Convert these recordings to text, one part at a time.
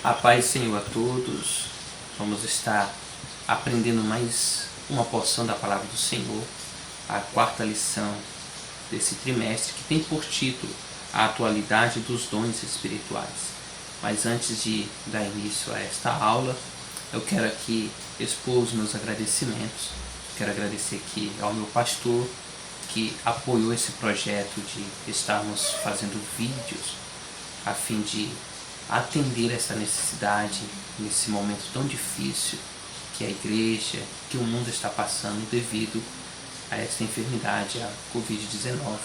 A paz, Senhor, a todos. Vamos estar aprendendo mais uma porção da palavra do Senhor, a quarta lição desse trimestre, que tem por título a atualidade dos dons espirituais. Mas antes de dar início a esta aula, eu quero aqui expor os meus agradecimentos. Quero agradecer aqui ao meu pastor que apoiou esse projeto de estarmos fazendo vídeos a fim de atender essa necessidade nesse momento tão difícil que a igreja, que o mundo está passando devido a esta enfermidade, a Covid-19.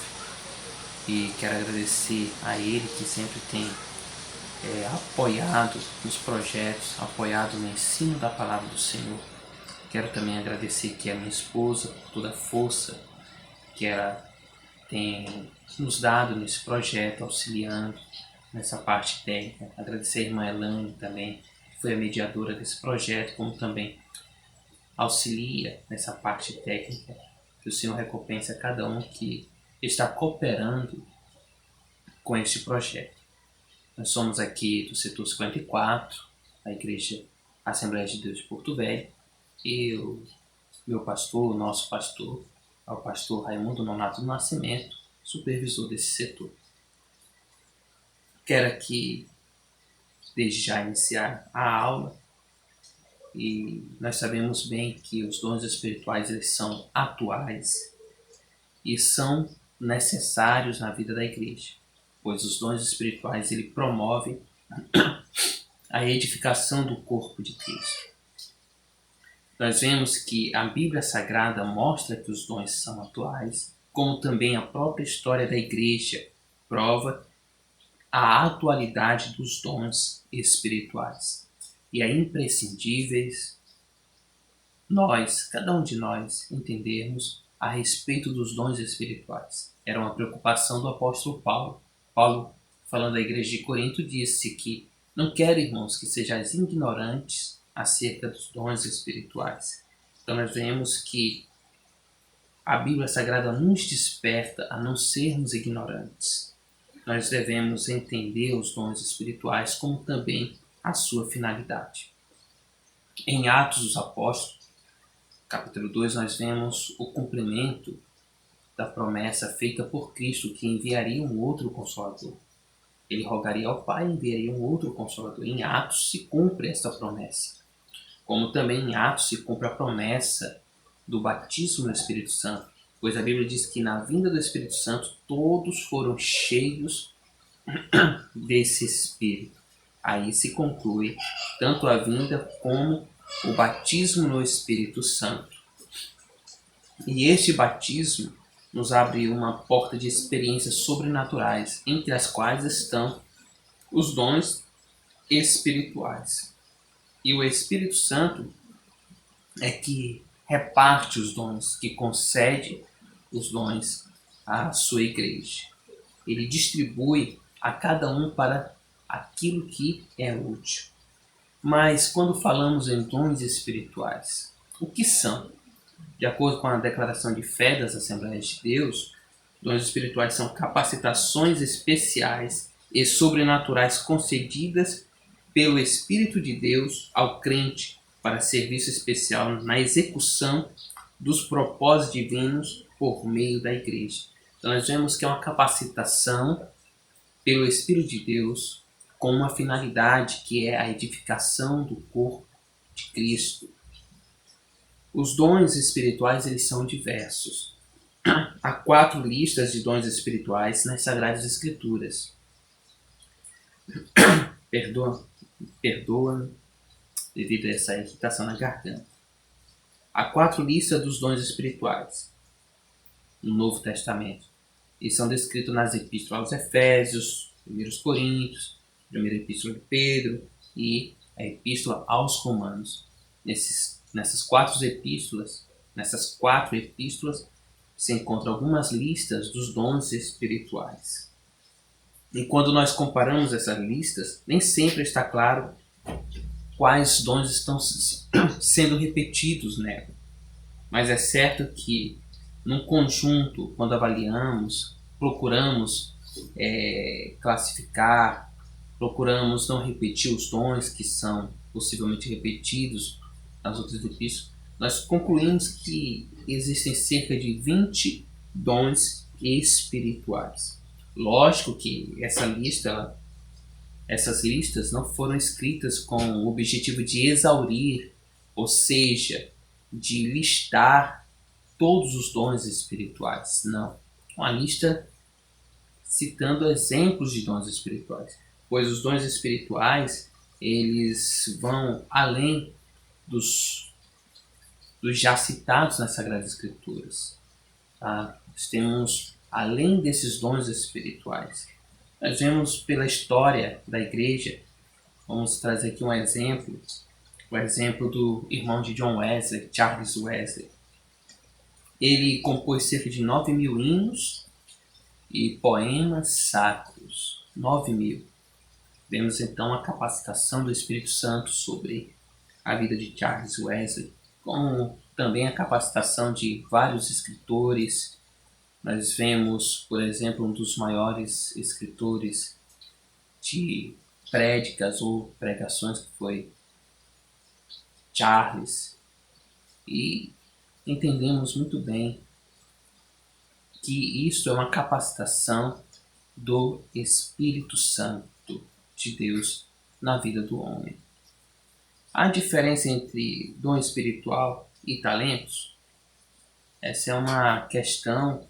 E quero agradecer a ele que sempre tem apoiado nos projetos, apoiado no ensino da palavra do Senhor. Quero também agradecer aqui a minha esposa por toda a força que ela tem nos dado nesse projeto, auxiliando nessa parte técnica. Agradecer a irmã Elaine também, que foi a mediadora desse projeto, como também auxilia nessa parte técnica. Que o Senhor recompense a cada um que está cooperando com este projeto. Nós somos aqui do setor 54, a Igreja Assembleia de Deus de Porto Velho, e o meu pastor, o nosso pastor, é o pastor Raimundo Nonato do Nascimento, supervisor desse setor. Quero aqui, desde já, iniciar a aula. E nós sabemos bem que os dons espirituais eles são atuais e são necessários na vida da igreja, pois os dons espirituais ele promove a edificação do corpo de Cristo. Nós vemos que a Bíblia Sagrada mostra que os dons são atuais, como também a própria história da igreja prova a atualidade dos dons espirituais. E é imprescindível nós, cada um de nós, entendermos a respeito dos dons espirituais. Era uma preocupação do apóstolo Paulo. Paulo, falando à igreja de Corinto, disse que não quero, irmãos, que sejais ignorantes acerca dos dons espirituais. Então nós vemos que a Bíblia Sagrada nos desperta a não sermos ignorantes. Nós devemos entender os dons espirituais como também a sua finalidade. Em Atos dos Apóstolos, capítulo 2, nós vemos o cumprimento da promessa feita por Cristo que enviaria um outro Consolador. Ele rogaria ao Pai e enviaria um outro Consolador. Em Atos se cumpre esta promessa. Como também em Atos se cumpre a promessa do batismo no Espírito Santo, pois a Bíblia diz que na vinda do Espírito Santo todos foram cheios desse Espírito. Aí se conclui tanto a vinda como o batismo no Espírito Santo. E este batismo nos abre uma porta de experiências sobrenaturais, entre as quais estão os dons espirituais. E o Espírito Santo é que reparte os dons, que concede os dons à sua igreja. Ele distribui a cada um para aquilo que é útil. Mas quando falamos em dons espirituais, o que são? De acordo com a declaração de fé das Assembleias de Deus, dons espirituais são capacitações especiais e sobrenaturais concedidas pelo Espírito de Deus ao crente para serviço especial na execução dos propósitos divinos por meio da igreja. Então nós vemos que é uma capacitação pelo Espírito de Deus com uma finalidade que é a edificação do corpo de Cristo. Os dons espirituais eles são diversos. Há 4 listas de dons espirituais nas Sagradas Escrituras. Perdoa devido a essa irritação na garganta. Há 4 listas dos dons espirituais no Novo Testamento. E são descritos nas epístolas aos Efésios, 1 Coríntios, 1 Epístola de Pedro e a Epístola aos Romanos. Nessas quatro epístolas se encontram algumas listas dos dons espirituais. E quando nós comparamos essas listas, nem sempre está claro quais dons estão sendo repetidos nela. Mas é certo que, num conjunto, quando avaliamos, procuramos classificar, procuramos não repetir os dons que são possivelmente repetidos nas outras epístolas, nós concluímos que existem cerca de 20 dons espirituais. Lógico que essas listas não foram escritas com o objetivo de exaurir, ou seja, de listar todos os dons espirituais. Não. Uma lista citando exemplos de dons espirituais, pois os dons espirituais eles vão além dos já citados nas Sagradas Escrituras. Tá? Nós temos, além desses dons espirituais, nós vemos pela história da igreja, vamos trazer aqui um exemplo, o exemplo do irmão de John Wesley, Charles Wesley. Ele compôs cerca de 9.000 hinos e poemas sacros. 9.000. Vemos então a capacitação do Espírito Santo sobre a vida de Charles Wesley, como também a capacitação de vários escritores. Nós vemos, por exemplo, um dos maiores escritores de prédicas ou pregações, que foi Charles. E entendemos muito bem que isto é uma capacitação do Espírito Santo de Deus na vida do homem. A diferença entre dom espiritual e talentos, essa é uma questão,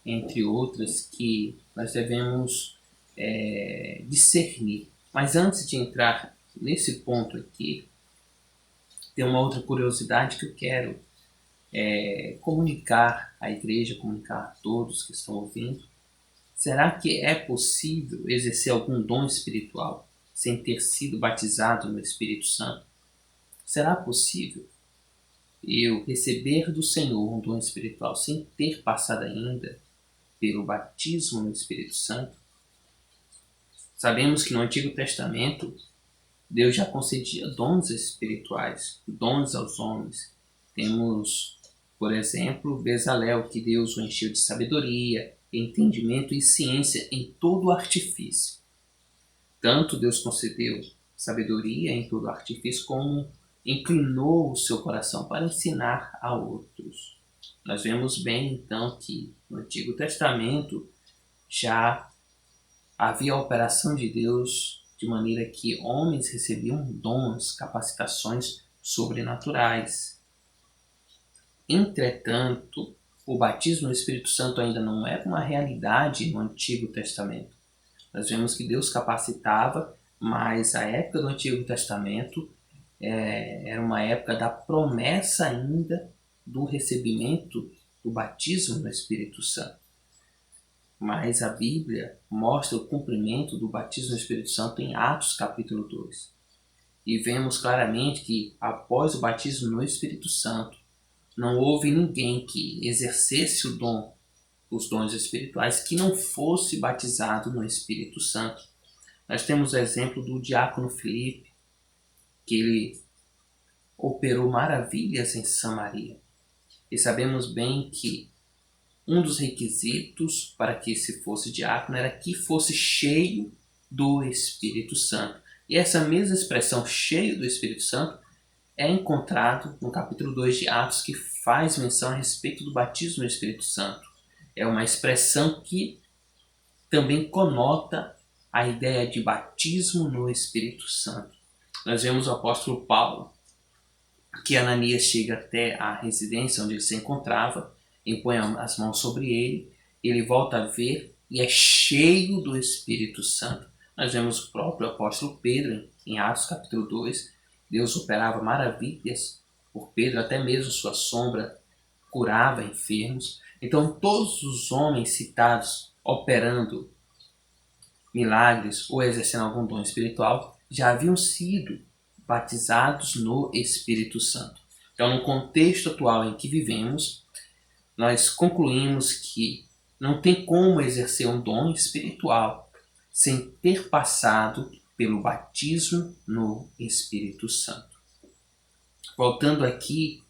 entre outras, que nós devemos discernir. Mas antes de entrar nesse ponto aqui, tem uma outra curiosidade que eu quero comunicar à igreja, comunicar a todos que estão ouvindo. Será que é possível exercer algum dom espiritual sem ter sido batizado no Espírito Santo? Será possível eu receber do Senhor um dom espiritual sem ter passado ainda pelo batismo no Espírito Santo? Sabemos que no Antigo Testamento Deus já concedia dons espirituais, dons aos homens. Temos, por exemplo, Bezalel, que Deus o encheu de sabedoria, entendimento e ciência em todo artifício. Tanto Deus concedeu sabedoria em todo artifício, como inclinou o seu coração para ensinar a outros. Nós vemos bem, então, que no Antigo Testamento já havia a operação de Deus de maneira que homens recebiam dons, capacitações sobrenaturais. Entretanto, o batismo no Espírito Santo ainda não era uma realidade no Antigo Testamento. Nós vemos que Deus capacitava, mas a época do Antigo Testamento era uma época da promessa ainda do recebimento do batismo no Espírito Santo. Mas a Bíblia mostra o cumprimento do batismo no Espírito Santo em Atos capítulo 2. E vemos claramente que após o batismo no Espírito Santo, não houve ninguém que exercesse os dons espirituais que não fosse batizado no Espírito Santo. Nós temos o exemplo do diácono Filipe, que ele operou maravilhas em Samaria. E sabemos bem que um dos requisitos para que se fosse diácono era que fosse cheio do Espírito Santo. E essa mesma expressão, cheio do Espírito Santo, é encontrado no capítulo 2 de Atos, que faz menção a respeito do batismo no Espírito Santo. É uma expressão que também conota a ideia de batismo no Espírito Santo. Nós vemos o apóstolo Paulo, que Ananias chega até a residência onde ele se encontrava, impõe as mãos sobre ele volta a ver e é cheio do Espírito Santo. Nós vemos o próprio apóstolo Pedro em Atos capítulo 2, Deus operava maravilhas por Pedro, até mesmo sua sombra curava enfermos. Então todos os homens citados operando milagres ou exercendo algum dom espiritual já haviam sido batizados no Espírito Santo. Então, no contexto atual em que vivemos, nós concluímos que não tem como exercer um dom espiritual sem ter passado pelo batismo no Espírito Santo. Voltando aqui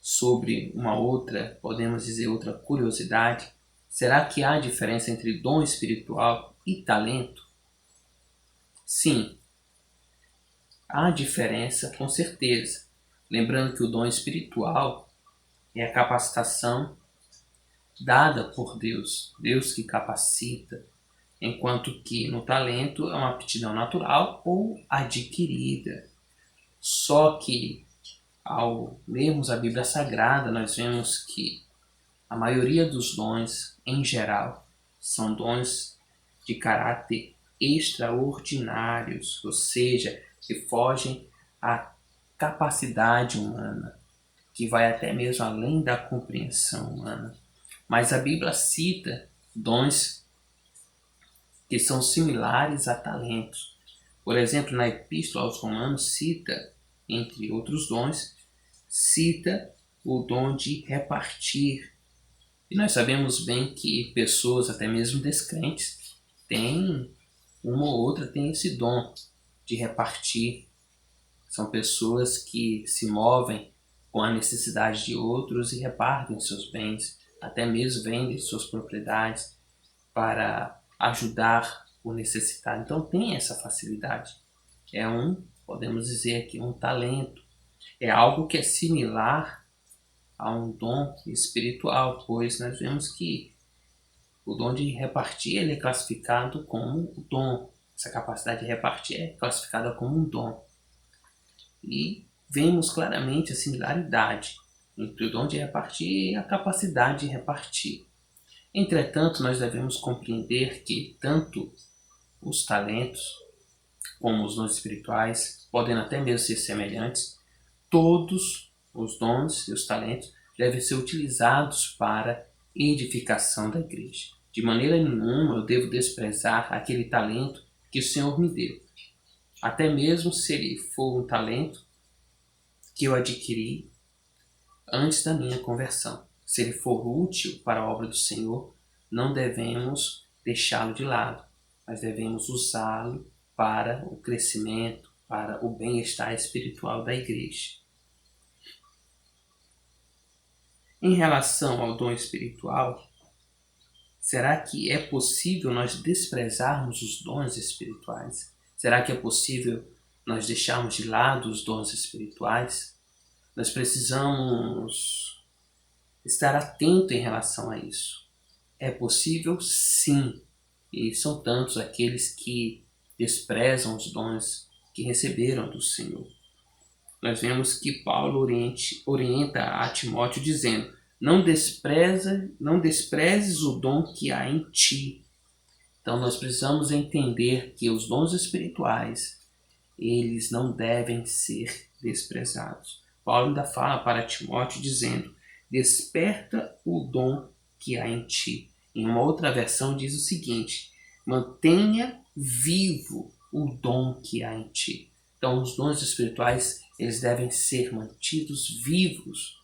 sobre uma outra, podemos dizer outra curiosidade, será que há diferença entre dom espiritual e talento? Sim, há diferença com certeza. Lembrando que o dom espiritual é a capacitação dada por Deus, Deus que capacita, enquanto que no talento é uma aptidão natural ou adquirida. Só que ao lermos a Bíblia Sagrada, nós vemos que a maioria dos dons, em geral, são dons de caráter extraordinários, ou seja, que fogem à capacidade humana, que vai até mesmo além da compreensão humana. Mas a Bíblia cita dons que são similares a talentos. Por exemplo, na Epístola aos Romanos cita, entre outros dons, cita o dom de repartir. E nós sabemos bem que pessoas, até mesmo descrentes, têm, uma ou outra tem esse dom de repartir. São pessoas que se movem com a necessidade de outros e repartem seus bens, até mesmo vendem suas propriedades para ajudar o necessitado. Então tem essa facilidade. Podemos dizer aqui, um talento. É algo que é similar a um dom espiritual, pois nós vemos que o dom de repartir ele é classificado como um dom. Essa capacidade de repartir é classificada como um dom. E vemos claramente a similaridade entre o dom de repartir e a capacidade de repartir. Entretanto, nós devemos compreender que tanto os talentos como os dons espirituais, podendo até mesmo ser semelhantes, todos os dons e os talentos devem ser utilizados para edificação da igreja. De maneira nenhuma eu devo desprezar aquele talento que o Senhor me deu. Até mesmo se ele for um talento que eu adquiri antes da minha conversão. Se ele for útil para a obra do Senhor, não devemos deixá-lo de lado, mas devemos usá-lo para o crescimento, para o bem-estar espiritual da igreja. Em relação ao dom espiritual, será que é possível nós desprezarmos os dons espirituais? Será que é possível nós deixarmos de lado os dons espirituais? Nós precisamos estar atento em relação a isso. É possível? Sim. E são tantos aqueles que desprezam os dons que receberam do Senhor. Nós vemos que Paulo orienta a Timóteo dizendo: não desprezes o dom que há em ti. Então nós precisamos entender que os dons espirituais, eles não devem ser desprezados. Paulo ainda fala para Timóteo dizendo: desperta o dom que há em ti. Em uma outra versão diz o seguinte: mantenha vivo o dom que há em ti. Então os dons espirituais, eles devem ser mantidos vivos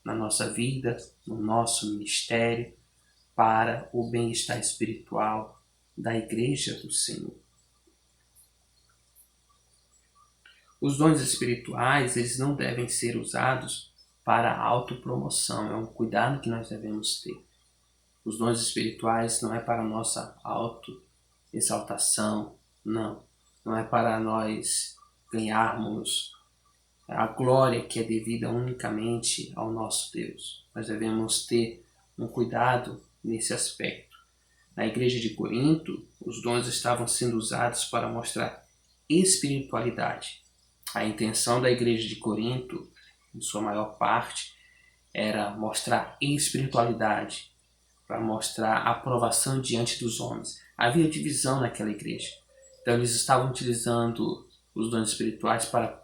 na nossa vida, no nosso ministério, para o bem-estar espiritual da igreja do Senhor. Os dons espirituais, eles não devem ser usados para autopromoção, é um cuidado que nós devemos ter. Os dons espirituais não é para nossa autoexaltação, não é para nós ganharmos a glória que é devida unicamente ao nosso Deus. Nós devemos ter um cuidado nesse aspecto. Na igreja de Corinto, os dons estavam sendo usados para mostrar espiritualidade. A intenção da igreja de Corinto, em sua maior parte, era mostrar espiritualidade, para mostrar aprovação diante dos homens. Havia divisão naquela igreja. Então eles estavam utilizando os dons espirituais para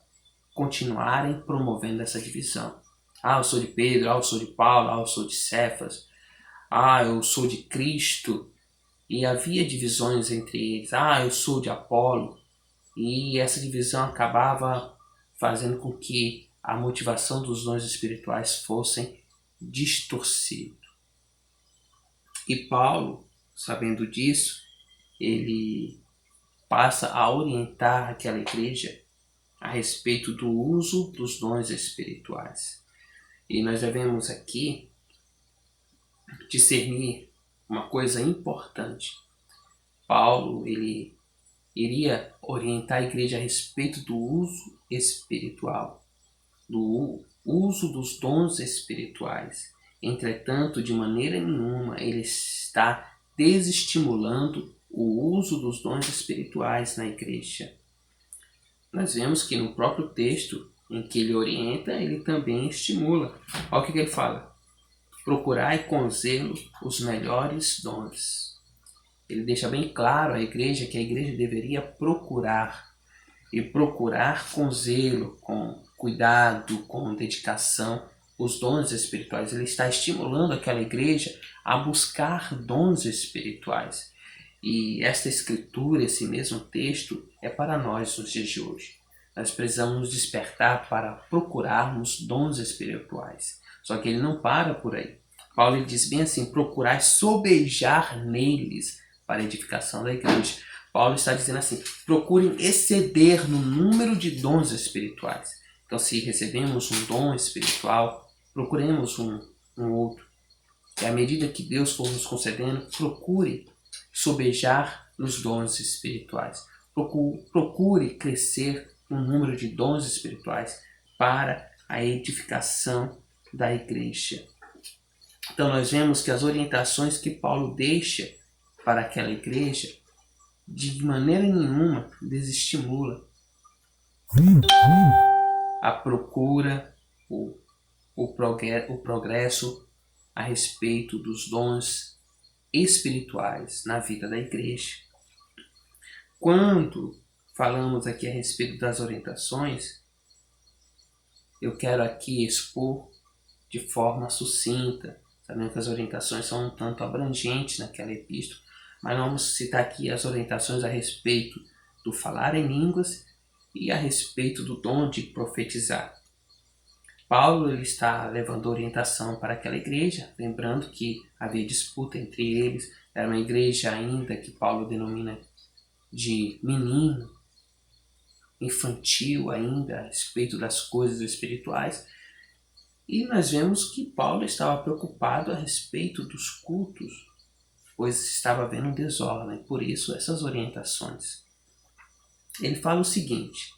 continuarem promovendo essa divisão. Eu sou de Pedro, eu sou de Paulo, eu sou de Cefas, eu sou de Cristo. E havia divisões entre eles. Eu sou de Apolo. E essa divisão acabava fazendo com que a motivação dos dons espirituais fossem distorcidos. E Paulo, sabendo disso, ele passa a orientar aquela igreja a respeito do uso dos dons espirituais. E nós devemos aqui discernir uma coisa importante. Paulo, ele iria orientar a igreja a respeito do uso espiritual, do uso dos dons espirituais. Entretanto, de maneira nenhuma ele está desestimulando o uso dos dons espirituais na igreja. Nós vemos que no próprio texto em que ele orienta, ele também estimula. Olha o que ele fala: procurai com zelo os melhores dons. Ele deixa bem claro à igreja que a igreja deveria procurar, e procurar com zelo, com cuidado, com dedicação, os dons espirituais. Ele está estimulando aquela igreja a buscar dons espirituais. E esta escritura, esse mesmo texto, é para nós nos dias de hoje. Nós precisamos nos despertar para procurarmos dons espirituais. Só que ele não para por aí. Paulo ele diz bem assim: procurar sobejar neles para a edificação da igreja. Paulo está dizendo assim: procurem exceder no número de dons espirituais. Então, se recebemos um dom espiritual, procuremos um outro. E à medida que Deus for nos concedendo, procure sobejar nos dons espirituais. Procure crescer no número de dons espirituais para a edificação da igreja. Então nós vemos que as orientações que Paulo deixa para aquela igreja de maneira nenhuma desestimula a procura, o progresso a respeito dos dons espirituais na vida da igreja. Quando falamos aqui a respeito das orientações, eu quero aqui expor de forma sucinta, sabendo que as orientações são um tanto abrangentes naquela epístola, mas vamos citar aqui as orientações a respeito do falar em línguas e a respeito do dom de profetizar. Paulo ele está levando orientação para aquela igreja, lembrando que havia disputa entre eles, era uma igreja ainda que Paulo denomina de menino, infantil ainda, a respeito das coisas espirituais. E nós vemos que Paulo estava preocupado a respeito dos cultos, pois estava havendo um desordem, por isso essas orientações. Ele fala o seguinte: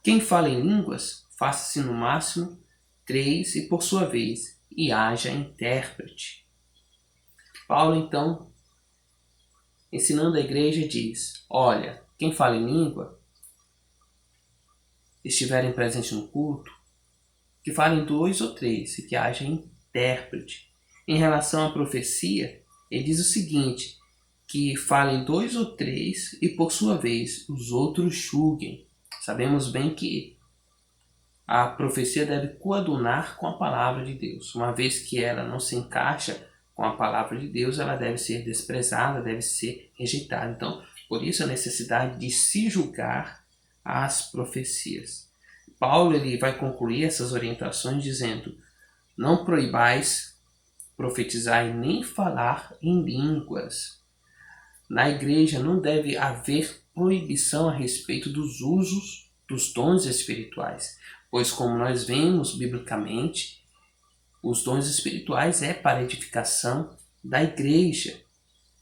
quem fala em línguas, faça-se no máximo 3 e por sua vez, e haja intérprete. Paulo então, ensinando a igreja, diz: olha, quem fala em língua, estiverem presentes no culto, que falem 2 ou 3 e que haja intérprete. Em relação à profecia, ele diz o seguinte: que falem 2 ou 3 e por sua vez os outros julguem. Sabemos bem que a profecia deve coadunar com a palavra de Deus. Uma vez que ela não se encaixa com a palavra de Deus, ela deve ser desprezada, deve ser rejeitada. Então, por isso a necessidade de se julgar as profecias. Paulo ele vai concluir essas orientações dizendo: não proibais profetizar e nem falar em línguas. Na igreja não deve haver proibição a respeito dos usos dos dons espirituais, pois como nós vemos biblicamente, os dons espirituais é para a edificação da igreja,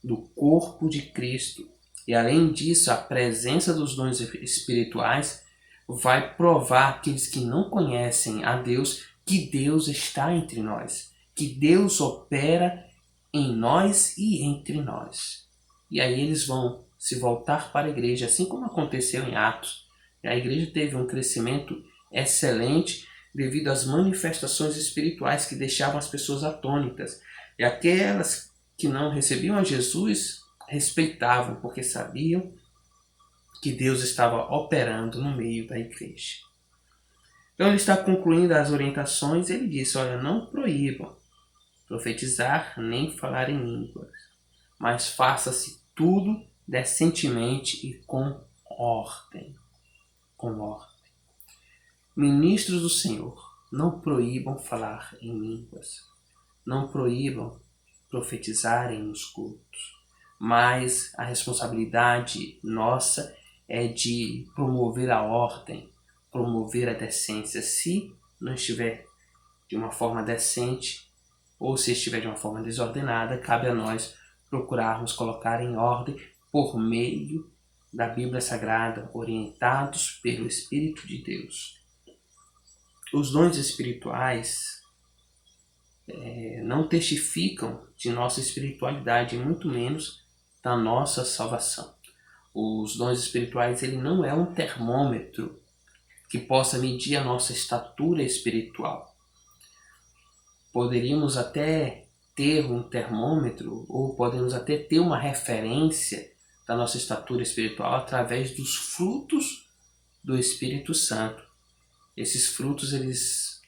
do corpo de Cristo. E além disso, a presença dos dons espirituais vai provar àqueles que não conhecem a Deus que Deus está entre nós, que Deus opera em nós e entre nós. E aí eles vão se voltar para a igreja, assim como aconteceu em Atos. A igreja teve um crescimento excelente devido às manifestações espirituais que deixavam as pessoas atônitas. E aquelas que não recebiam a Jesus respeitavam, porque sabiam que Deus estava operando no meio da igreja. Então ele está concluindo as orientações. Ele diz: olha, não proíbam profetizar nem falar em línguas, mas faça-se tudo decentemente e com ordem. Com ordem. Ministros do Senhor, não proíbam falar em línguas, não proíbam profetizarem nos cultos, mas a responsabilidade nossa é de promover a ordem, promover a decência. Se não estiver de uma forma decente ou se estiver de uma forma desordenada, cabe a nós procurarmos colocar em ordem por meio da Bíblia Sagrada, orientados pelo Espírito de Deus. Os dons espirituais não testificam de nossa espiritualidade, muito menos da nossa salvação. Os dons espirituais, ele não é um termômetro que possa medir a nossa estatura espiritual. Poderíamos até ter um termômetro, ou podemos até ter uma referência da nossa estatura espiritual através dos frutos do Espírito Santo. Esses frutos, eles,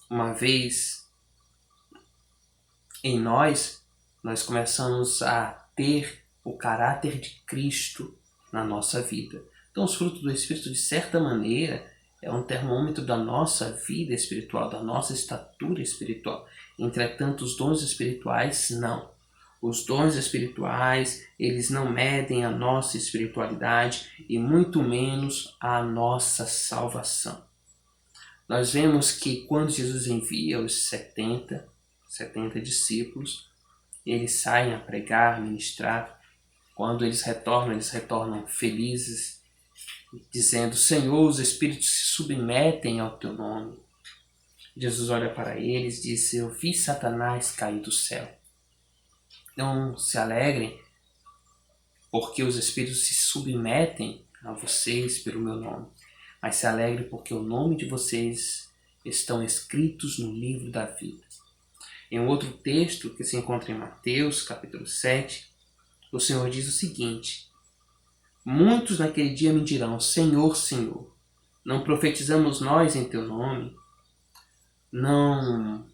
uma vez em nós começamos a ter o caráter de Cristo na nossa vida. Então, os frutos do Espírito, de certa maneira, é um termômetro da nossa vida espiritual, da nossa estatura espiritual. Entretanto, os dons espirituais, não. Os dons espirituais, eles não medem a nossa espiritualidade e muito menos a nossa salvação. Nós vemos que quando Jesus envia os 70 discípulos, eles saem a pregar, ministrar. Quando eles retornam felizes, dizendo: Senhor, os espíritos se submetem ao teu nome. Jesus olha para eles e diz: eu vi Satanás cair do céu. Não se alegrem porque os espíritos se submetem a vocês pelo meu nome, mas se alegrem porque o nome de vocês estão escritos no livro da vida. Em um outro texto que se encontra em Mateus, capítulo 7, o Senhor diz o seguinte: muitos naquele dia me dirão: Senhor, Senhor, não profetizamos nós em teu nome? Não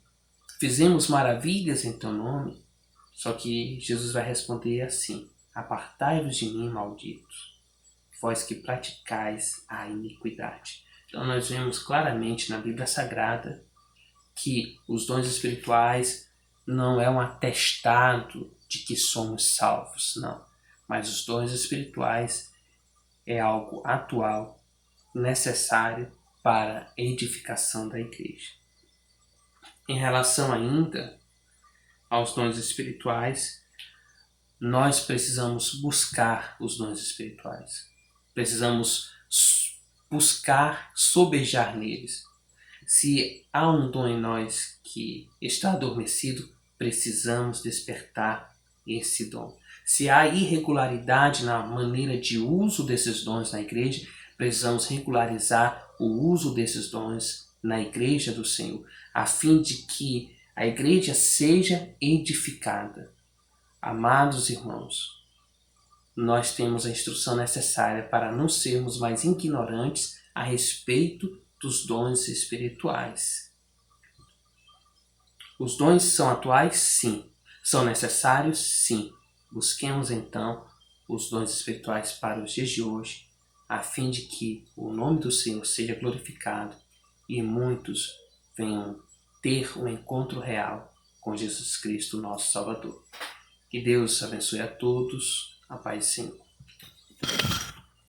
fizemos maravilhas em teu nome? Só que Jesus vai responder assim: apartai-vos de mim, malditos, vós que praticais a iniquidade. Então nós vemos claramente na Bíblia Sagrada que os dons espirituais não é um atestado de que somos salvos, não. Mas os dons espirituais é algo atual, necessário para a edificação da igreja. Em relação ainda aos dons espirituais, nós precisamos buscar os dons espirituais. Precisamos buscar sobejar neles. Se há um dom em nós que está adormecido, precisamos despertar esse dom. Se há irregularidade na maneira de uso desses dons na igreja, precisamos regularizar o uso desses dons na igreja do Senhor, a fim de que a igreja seja edificada. Amados irmãos, nós temos a instrução necessária para não sermos mais ignorantes a respeito dos dons espirituais. Os dons são atuais? Sim. São necessários? Sim. Busquemos então os dons espirituais para os dias de hoje, a fim de que o nome do Senhor seja glorificado e muitos venham ter um encontro real com Jesus Cristo, nosso Salvador. Que Deus abençoe a todos. A paz do Senhor.